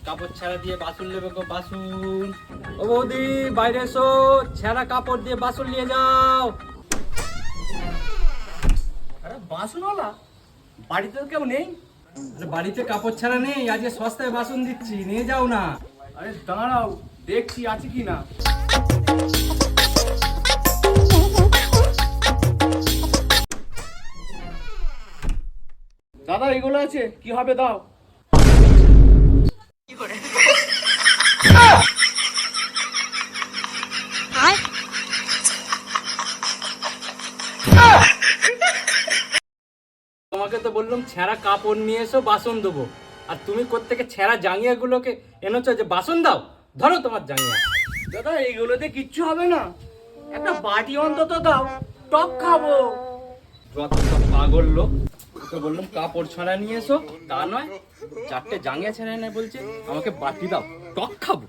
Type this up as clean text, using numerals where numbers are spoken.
কাপড় ছেঁড়া দিয়ে বাসন নেবে গো, বাসন। ও বৌদি বাইরে এসো, ছেঁড়া কাপড় দিয়ে বাসন নিয়ে যাও। আরে বাসনওয়ালা বাড়িতে তো কেউ নেই? বাড়িতে কাপড় ছাড়া নেই, আজকে সস্তায় বাসন দিচ্ছি, নিয়ে যাও না। আরে দাঁড়াও, দেখছি আছে কি না। দাদা এগুলো আছে, কি হবে দাও। তোমাকে তো বললাম ছেঁড়া কাপড় নিয়ে এসো, বাসন দেবো, আর তুমি কোত্থেকে ছেঁড়া জাঙ্গিয়া গুলোকে এনেছো যে বাসন দাও। ধরো তোমার জাঙ্গিয়া। দাদা এইগুলোতে কিচ্ছু হবে না, একটা বাটি অন্তত দাও, টক খাবো। যত সব পাগল লোক। ওকে বললাম কাপড় ছাড়া নিয়ে এসো, তা নয়, চারটে জাঙ্গিয়া ছেড়ে এনে বলছে আমাকে বাটি দাও, টক খাবো।